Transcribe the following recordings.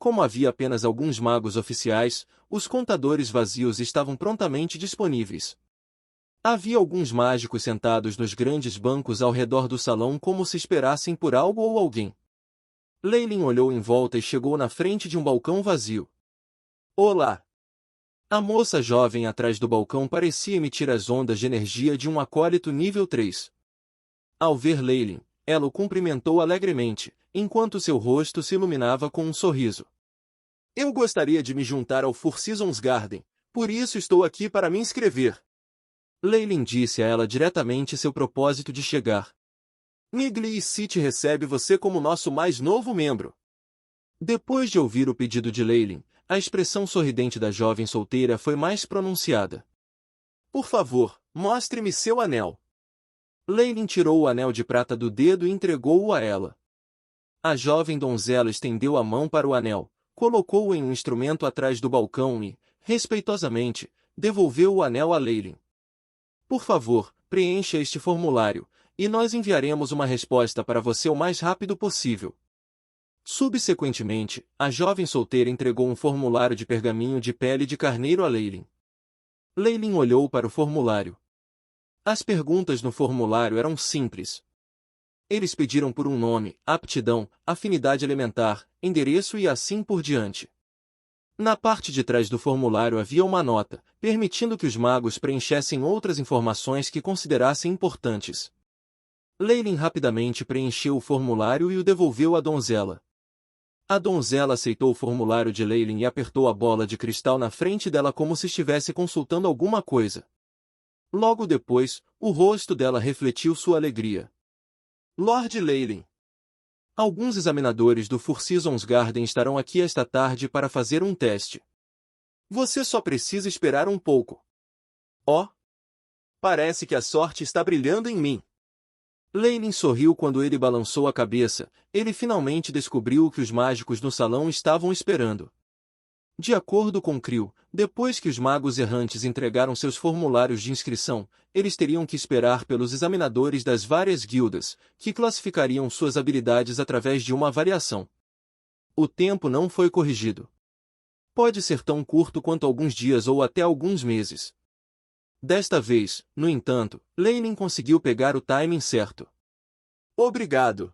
como havia apenas alguns magos oficiais, os contadores vazios estavam prontamente disponíveis. Havia alguns mágicos sentados nos grandes bancos ao redor do salão como se esperassem por algo ou alguém. Leilin olhou em volta e chegou na frente de um balcão vazio. Olá! A moça jovem atrás do balcão parecia emitir as ondas de energia de um acólito nível 3. Ao ver Leilin, ela o cumprimentou alegremente, enquanto seu rosto se iluminava com um sorriso. Eu gostaria de me juntar ao Four Seasons Garden, por isso estou aqui para me inscrever. Leilin disse a ela diretamente seu propósito de chegar. Niggly City recebe você como nosso mais novo membro. Depois de ouvir o pedido de Leilin, a expressão sorridente da jovem solteira foi mais pronunciada. Por favor, mostre-me seu anel. Leilin tirou o anel de prata do dedo e entregou-o a ela. A jovem donzela estendeu a mão para o anel, colocou-o em um instrumento atrás do balcão e, respeitosamente, devolveu o anel a Leilin. Por favor, preencha este formulário, e nós enviaremos uma resposta para você o mais rápido possível. Subsequentemente, a jovem solteira entregou um formulário de pergaminho de pele de carneiro a Leilin. Leilin olhou para o formulário. As perguntas no formulário eram simples. Eles pediram por um nome, aptidão, afinidade elementar, endereço e assim por diante. Na parte de trás do formulário havia uma nota, permitindo que os magos preenchessem outras informações que considerassem importantes. Leilin rapidamente preencheu o formulário e o devolveu à donzela. A donzela aceitou o formulário de Leilin e apertou a bola de cristal na frente dela como se estivesse consultando alguma coisa. Logo depois, o rosto dela refletiu sua alegria. Lord Leilin. Alguns examinadores do Four Seasons Garden estarão aqui esta tarde para fazer um teste. Você só precisa esperar um pouco. Oh! Parece que a sorte está brilhando em mim. Leilin sorriu quando ele balançou a cabeça. Ele finalmente descobriu o que os mágicos no salão estavam esperando. De acordo com Creel, depois que os magos errantes entregaram seus formulários de inscrição, eles teriam que esperar pelos examinadores das várias guildas, que classificariam suas habilidades através de uma avaliação. O tempo não foi corrigido. Pode ser tão curto quanto alguns dias ou até alguns meses. Desta vez, no entanto, Leilin conseguiu pegar o timing certo. Obrigado.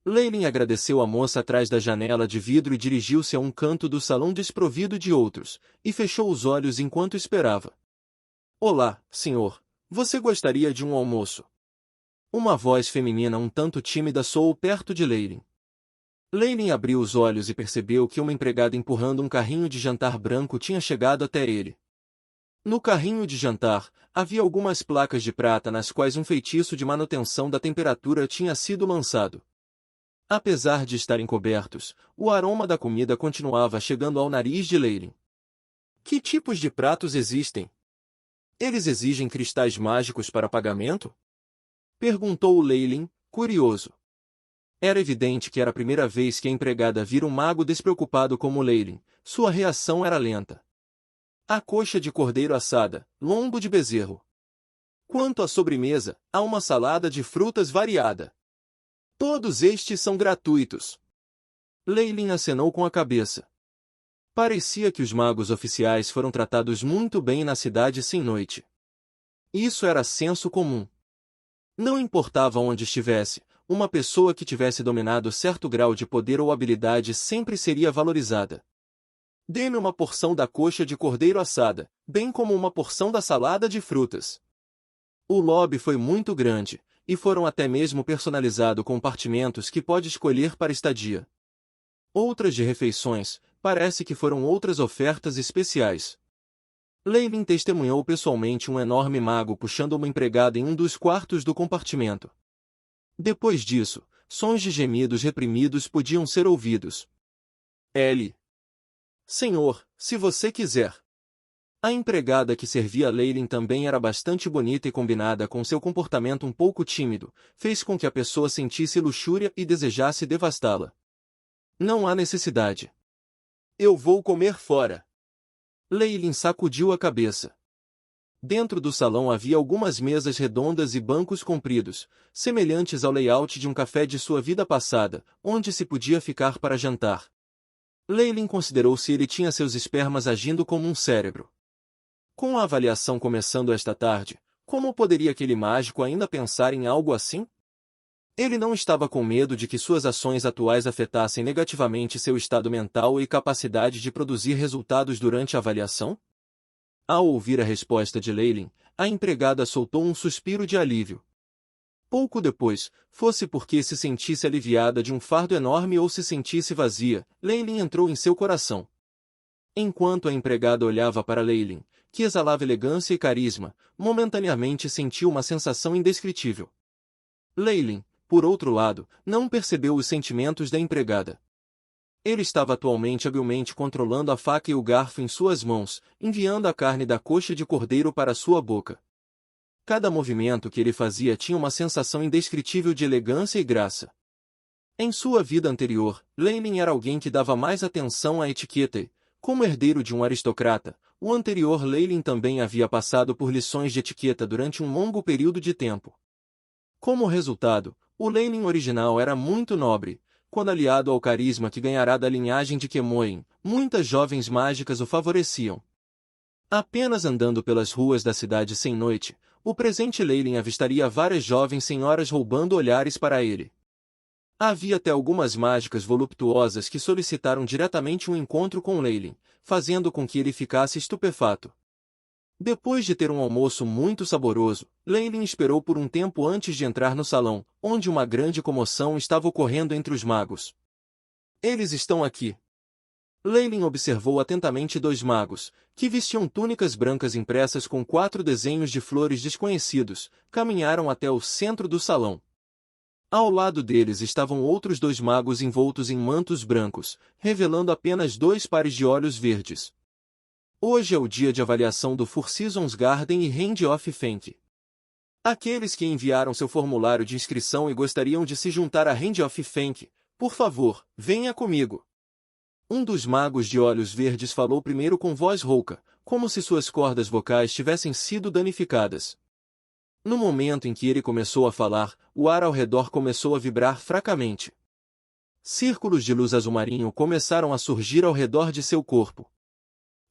Leilin agradeceu a moça atrás da janela de vidro e dirigiu-se a um canto do salão desprovido de outros, e fechou os olhos enquanto esperava. Olá, senhor. Você gostaria de um almoço? Uma voz feminina um tanto tímida soou perto de Leilin. Leilin abriu os olhos e percebeu que uma empregada empurrando um carrinho de jantar branco tinha chegado até ele. No carrinho de jantar, havia algumas placas de prata nas quais um feitiço de manutenção da temperatura tinha sido lançado. Apesar de estarem cobertos, o aroma da comida continuava chegando ao nariz de Leilin. Que tipos de pratos existem? Eles exigem cristais mágicos para pagamento? Perguntou Leilin, curioso. Era evidente que era a primeira vez que a empregada vira um mago despreocupado como Leilin. Sua reação era lenta. A coxa de cordeiro assada, lombo de bezerro. Quanto à sobremesa, há uma salada de frutas variada. Todos estes são gratuitos. Leilin acenou com a cabeça. Parecia que os magos oficiais foram tratados muito bem na cidade sem noite. Isso era senso comum. Não importava onde estivesse, uma pessoa que tivesse dominado certo grau de poder ou habilidade sempre seria valorizada. Dê-me uma porção da coxa de cordeiro assada, bem como uma porção da salada de frutas. O lobby foi muito grande, e foram até mesmo personalizados compartimentos que pode escolher para estadia. Outras de refeições, parece que foram outras ofertas especiais. Leilin testemunhou pessoalmente um enorme mago puxando uma empregada em um dos quartos do compartimento. Depois disso, sons de gemidos reprimidos podiam ser ouvidos. L. Senhor, se você quiser. A empregada que servia Leilin também era bastante bonita e combinada com seu comportamento um pouco tímido, fez com que a pessoa sentisse luxúria e desejasse devastá-la. Não há necessidade. Eu vou comer fora. Leilin sacudiu a cabeça. Dentro do salão havia algumas mesas redondas e bancos compridos, semelhantes ao layout de um café de sua vida passada, onde se podia ficar para jantar. Leilin considerou se ele tinha seus espermas agindo como um cérebro. Com a avaliação começando esta tarde, como poderia aquele mágico ainda pensar em algo assim? Ele não estava com medo de que suas ações atuais afetassem negativamente seu estado mental e capacidade de produzir resultados durante a avaliação? Ao ouvir a resposta de Leilin, a empregada soltou um suspiro de alívio. Pouco depois, fosse porque se sentisse aliviada de um fardo enorme ou se sentisse vazia, Leilin entrou em seu coração. Enquanto a empregada olhava para Leilin, que exalava elegância e carisma, momentaneamente sentiu uma sensação indescritível. Leilin, por outro lado, não percebeu os sentimentos da empregada. Ele estava atualmente habilmente controlando a faca e o garfo em suas mãos, enviando a carne da coxa de cordeiro para sua boca. Cada movimento que ele fazia tinha uma sensação indescritível de elegância e graça. Em sua vida anterior, Leilin era alguém que dava mais atenção à etiqueta e, como herdeiro de um aristocrata, o anterior Leilin também havia passado por lições de etiqueta durante um longo período de tempo. Como resultado, o Leilin original era muito nobre, quando aliado ao carisma que ganhará da linhagem de Kemoin, muitas jovens mágicas o favoreciam. Apenas andando pelas ruas da cidade sem noite, o presente Leilin avistaria várias jovens senhoras roubando olhares para ele. Havia até algumas mágicas voluptuosas que solicitaram diretamente um encontro com Leilin, fazendo com que ele ficasse estupefato. Depois de ter um almoço muito saboroso, Leilin esperou por um tempo antes de entrar no salão, onde uma grande comoção estava ocorrendo entre os magos. Eles estão aqui. Leilin observou atentamente dois magos, que vestiam túnicas brancas impressas com 4 desenhos de flores desconhecidos, caminharam até o centro do salão. Ao lado deles estavam outros 2 magos envoltos em mantos brancos, revelando apenas 2 pares de olhos verdes. Hoje é o dia de avaliação do Four Seasons Garden e Hand of Fate. Aqueles que enviaram seu formulário de inscrição e gostariam de se juntar a Hand of Fate, por favor, venha comigo. Um dos magos de olhos verdes falou primeiro com voz rouca, como se suas cordas vocais tivessem sido danificadas. No momento em que ele começou a falar, o ar ao redor começou a vibrar fracamente. Círculos de luz azul marinho começaram a surgir ao redor de seu corpo.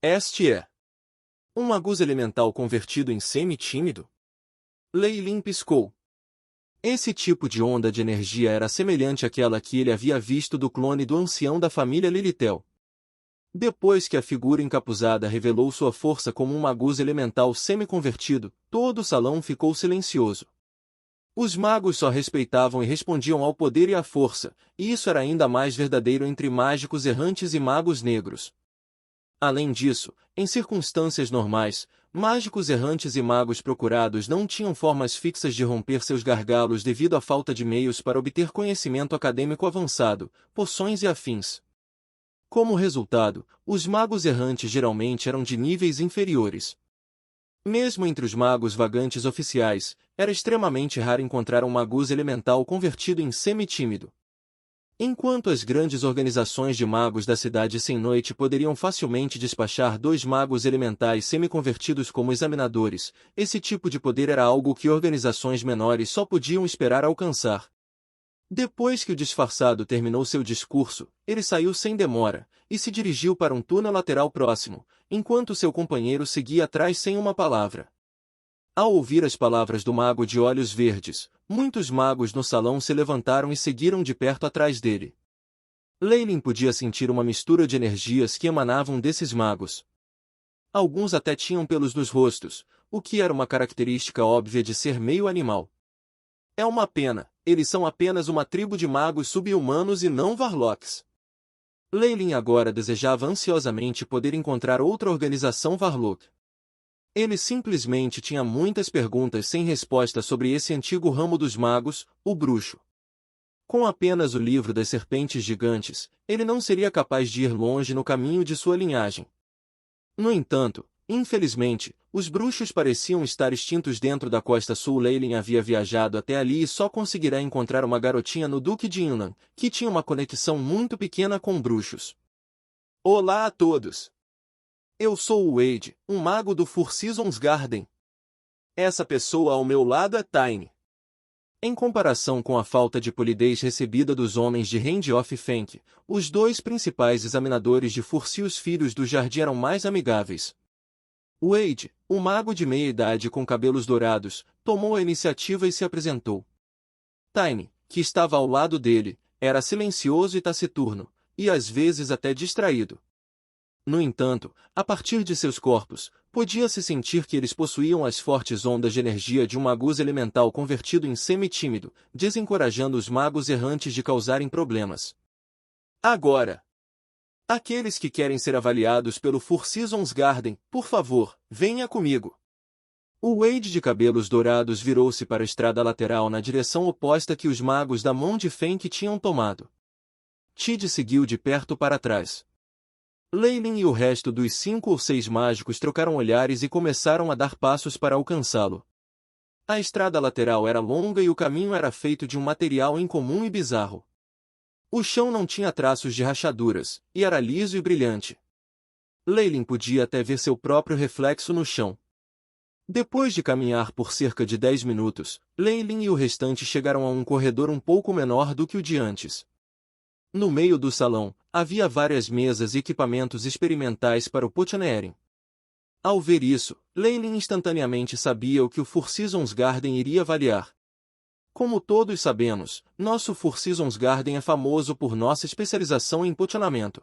Este é um magus elemental convertido em semi-tímido? Leilin piscou. Esse tipo de onda de energia era semelhante àquela que ele havia visto do clone do ancião da família Lilitel. Depois que a figura encapuzada revelou sua força como um magus elemental semi-convertido, todo o salão ficou silencioso. Os magos só respeitavam e respondiam ao poder e à força, e isso era ainda mais verdadeiro entre mágicos errantes e magos negros. Além disso, em circunstâncias normais, mágicos errantes e magos procurados não tinham formas fixas de romper seus gargalos devido à falta de meios para obter conhecimento acadêmico avançado, poções e afins. Como resultado, os magos errantes geralmente eram de níveis inferiores. Mesmo entre os magos vagantes oficiais, era extremamente raro encontrar um magus elemental convertido em semi-tímido. Enquanto as grandes organizações de magos da cidade sem noite poderiam facilmente despachar 2 magos elementais semi-convertidos como examinadores, esse tipo de poder era algo que organizações menores só podiam esperar alcançar. Depois que o disfarçado terminou seu discurso, ele saiu sem demora, e se dirigiu para um túnel lateral próximo, enquanto seu companheiro seguia atrás sem uma palavra. Ao ouvir as palavras do mago de olhos verdes, muitos magos no salão se levantaram e seguiram de perto atrás dele. Leilin podia sentir uma mistura de energias que emanavam desses magos. Alguns até tinham pelos nos rostos, o que era uma característica óbvia de ser meio animal. É uma pena, eles são apenas uma tribo de magos sub-humanos e não Varlocks. Leilin agora desejava ansiosamente poder encontrar outra organização Varlock. Ele simplesmente tinha muitas perguntas sem resposta sobre esse antigo ramo dos magos, o bruxo. Com apenas o livro das serpentes gigantes, ele não seria capaz de ir longe no caminho de sua linhagem. No entanto, infelizmente, os bruxos pareciam estar extintos dentro da costa sul. Leilin havia viajado até ali e só conseguirá encontrar uma garotinha no Duque de Yunnan, que tinha uma conexão muito pequena com bruxos. Olá a todos! Eu sou o Wade, um mago do Four Seasons Garden. Essa pessoa ao meu lado é Tiny. Em comparação com a falta de polidez recebida dos homens de Hand-of Fenk, os dois principais examinadores de Furcy filhos do jardim eram mais amigáveis. Wade, o mago de meia-idade com cabelos dourados, tomou a iniciativa e se apresentou. Tiny, que estava ao lado dele, era silencioso e taciturno, e às vezes até distraído. No entanto, a partir de seus corpos, podia-se sentir que eles possuíam as fortes ondas de energia de um magus elemental convertido em semi-tímido, desencorajando os magos errantes de causarem problemas. Agora, aqueles que querem ser avaliados pelo Four Seasons Garden, por favor, venha comigo. O Wade de cabelos dourados virou-se para a estrada lateral na direção oposta que os magos da mão de Fenk tinham tomado. Tid seguiu de perto para trás. Leylin e o resto dos 5 ou 6 mágicos trocaram olhares e começaram a dar passos para alcançá-lo. A estrada lateral era longa e o caminho era feito de um material incomum e bizarro. O chão não tinha traços de rachaduras, e era liso e brilhante. Leylin podia até ver seu próprio reflexo no chão. Depois de caminhar por cerca de 10 minutos, Leylin e o restante chegaram a um corredor um pouco menor do que o de antes. No meio do salão, havia várias mesas e equipamentos experimentais para o Potioneering. Ao ver isso, Leylin instantaneamente sabia o que o Four Seasons Garden iria avaliar. Como todos sabemos, nosso Four Seasons Garden é famoso por nossa especialização em pocionamento.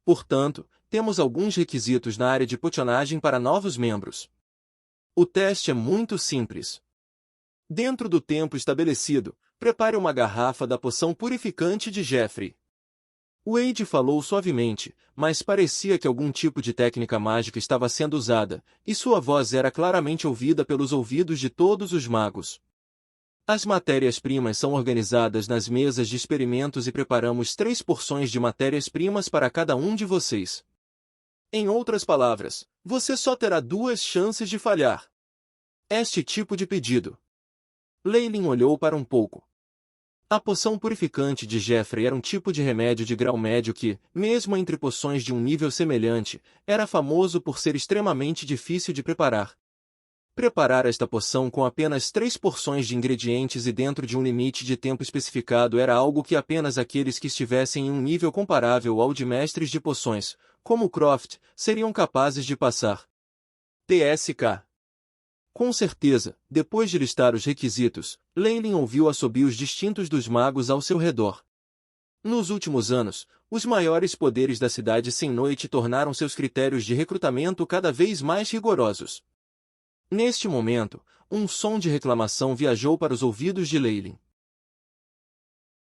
Portanto, temos alguns requisitos na área de pocionagem para novos membros. O teste é muito simples. Dentro do tempo estabelecido, prepare uma garrafa da poção purificante de Jeffrey. Wade falou suavemente, mas parecia que algum tipo de técnica mágica estava sendo usada, e sua voz era claramente ouvida pelos ouvidos de todos os magos. As matérias-primas são organizadas nas mesas de experimentos e preparamos 3 porções de matérias-primas para cada um de vocês. Em outras palavras, você só terá 2 chances de falhar. Este tipo de pedido. Leylin olhou para um pouco. A poção purificante de Jeffrey era um tipo de remédio de grau médio que, mesmo entre poções de um nível semelhante, era famoso por ser extremamente difícil de preparar. Preparar esta poção com apenas 3 porções de ingredientes e dentro de um limite de tempo especificado era algo que apenas aqueles que estivessem em um nível comparável ao de mestres de poções, como Croft, seriam capazes de passar. TSK. Com certeza, depois de listar os requisitos, Leylin ouviu assobios distintos dos magos ao seu redor. Nos últimos anos, os maiores poderes da cidade sem noite tornaram seus critérios de recrutamento cada vez mais rigorosos. Neste momento, um som de reclamação viajou para os ouvidos de Leylin.